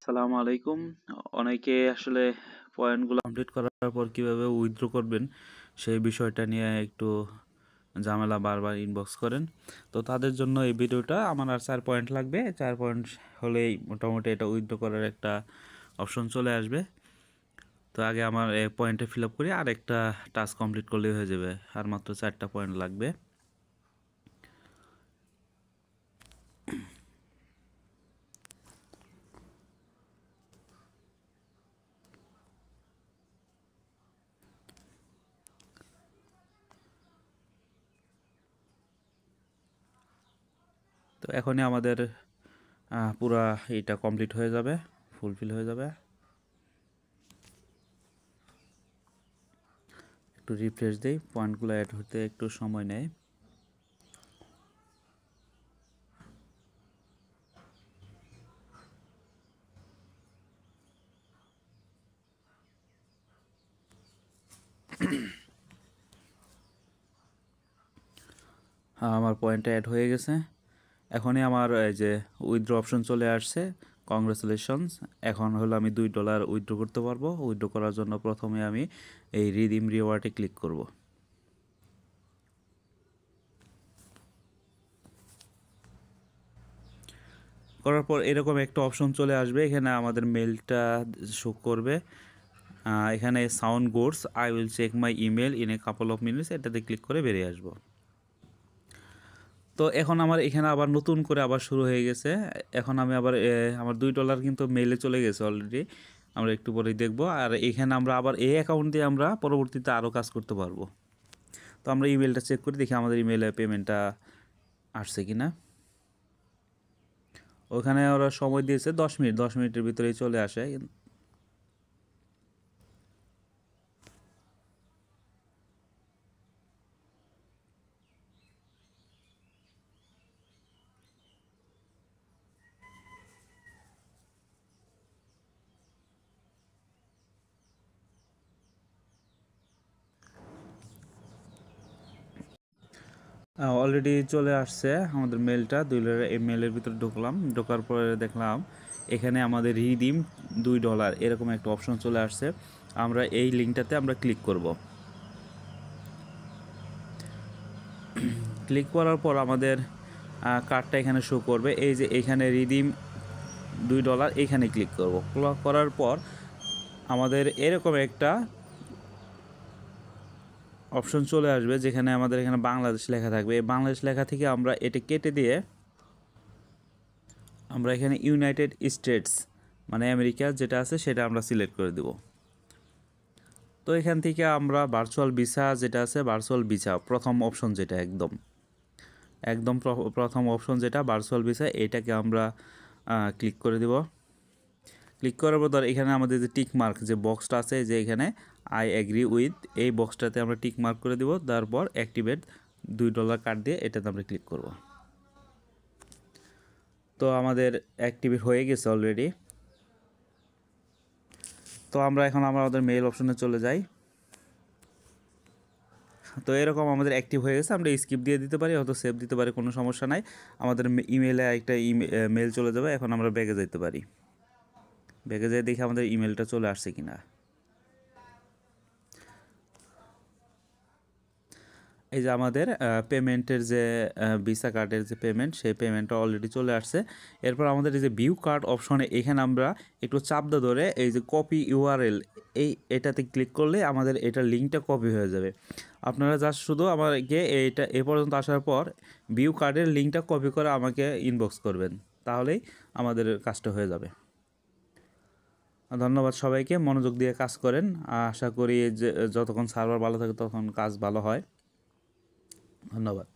আসসালামু আলাইকুম। অনেকে আসলে পয়েন্টগুলো কমপ্লিট করার পর কিভাবে উইথড্র করবেন সেই বিষয়টা নিয়ে একটু ঝামেলা বারবার ইনবক্স করেন। তো তাদের জন্য এই ভিডিওটা। আমার আর 4 পয়েন্ট লাগবে। 4 পয়েন্ট হলেই মোটামুটি এটা উইথড্র করার একটা অপশন চলে আসবে। তো আগে আমার এই পয়েন্টে ফিল আপ করি, আর একটা টাস্ক কমপ্লিট করলেই হয়ে যাবে। আর মাত্র 4টা পয়েন্ট লাগবে। তো এখনই আমাদের পুরা এটা কমপ্লিট হয়ে যাবে, ফুলফিল হয়ে যাবে। একটু রিফ্রেশ দেই, পয়েন্টগুলো অ্যাড হতে একটু সময় নেয়। আমার পয়েন্টটা অ্যাড হয়ে গেছে। এখনই আমার এই যে উইথড্র অপশন চলে আসছে। কংগ্রেচুলেশনস। এখন হলো আমি $2 উইথড্র করতে পারবো। উইথড্র করার জন্য প্রথমে আমি এই রিডিম রিওয়ার্ডে ক্লিক করব। করার পর এরকম একটা অপশন চলে আসবে। এখানে আমাদের মেলটা শো করবে। এখানে sounds good, I will check my email in a couple of minutes, এটাতে ক্লিক করে বেরিয়ে আসবো। তো এখন আমার এখানে আবার নতুন করে আবার শুরু হয়ে গেছে। এখন আমি আবার আমার $2 কিন্তু মেইলে চলে গেছে অলরেডি। আমরা একটু পরেই দেখব। আর এখানে আমরা আবার এই অ্যাকাউন্ট দিয়ে আমরা পরবর্তীতে আরও কাজ করতে পারবো। তো আমরা ইমেলটা চেক করে দেখি আমাদের ইমেলে পেমেন্টটা আসছে কি না। ওখানে ওরা সময় দিয়েছে 10 মিনিট, 10 মিনিটের ভিতরেই চলে আসে। অলরেডি চলে আসছে আমাদের মেলটা। এই মেলের ভিতরে ঢুকলাম। ঢোকার পরে দেখলাম এখানে আমাদের রিডিম $2 এরকম একটা অপশন চলে আসছে। আমরা এই লিঙ্কটাতে আমরা ক্লিক করব। ক্লিক করার পর আমাদের কার্ডটা এখানে শো করবে। এই যে এখানে রিডিম $2 এখানে ক্লিক করব। করার পর আমাদের এরকম একটা অপশন চলে আসবে, যেখানে আমাদের এখানে বাংলাদেশ লেখা থাকবে। এই বাংলাদেশ লেখা থেকে আমরা এটা কেটে দিয়ে আমরা এখানে ইউনাইটেড স্টেটস মানে আমেরিকা যেটা আছে সেটা আমরা সিলেক্ট করে দেব। তো এখান থেকে আমরা ভার্চুয়াল ভিসা যেটা আছে, ভার্চুয়াল ভিসা প্রথম অপশন যেটা একদম একদম প্রথম অপশন যেটা ভার্চুয়াল ভিসা, এটাকে আমরা ক্লিক করে দেব। ক্লিক করার পর এখানে আমাদের যে টিক মার্ক যে বক্সটা আছে, যে এখানে আই এগ্রি উইথ, এই বক্সটাতে আমরা টিক মার্ক করে দেব। তারপর অ্যাক্টিভেট $2 কার্ড দিয়ে এটাতে আমরা ক্লিক করব। তো আমাদের অ্যাক্টিভেট হয়ে গেছে অলরেডি। তো আমরা এখন আমাদের মেইল অপশনে চলে যাই। তো এরকম আমাদের অ্যাক্টিভ হয়ে গেছে। আমরা স্কিপ দিয়ে দিতে পারি, হয়তো সেভ দিতে পারি, কোনো সমস্যা নাই। আমাদের ইমেলে একটা মেল চলে যাবে। এখন আমরা ব্যাগে যেতে পারি। ব্যাগে যেয়ে দেখি আমাদের ইমেলটা চলে আসছে কিনা। এই যে আমাদের পেমেন্টের যে ভিসা কার্ডের যে পেমেন্ট, সেই পেমেন্টটা অলরেডি চলে আসছে। এরপর আমাদের এই যে ভিউ কার্ড অপশনে এখানে আমরা একটু চাপ ধরে এই যে কপি ইউআরএল, এটাতে ক্লিক করলে আমাদের এটার লিঙ্কটা কপি হয়ে যাবে। আপনারা জাস্ট শুধু আমাকে এইটা এ পর্যন্ত আসার পর ভিউ কার্ডের লিঙ্কটা কপি করে আমাকে ইনবক্স করবেন, তাহলেই আমাদের কাজটা হয়ে যাবে। ধন্যবাদ সবাইকে, মনোযোগ দিয়ে কাজ করেন। আশা করি যে যতক্ষণ সার্ভার ভালো থাকে তখন কাজ ভালো হয়। ধন্যবাদ।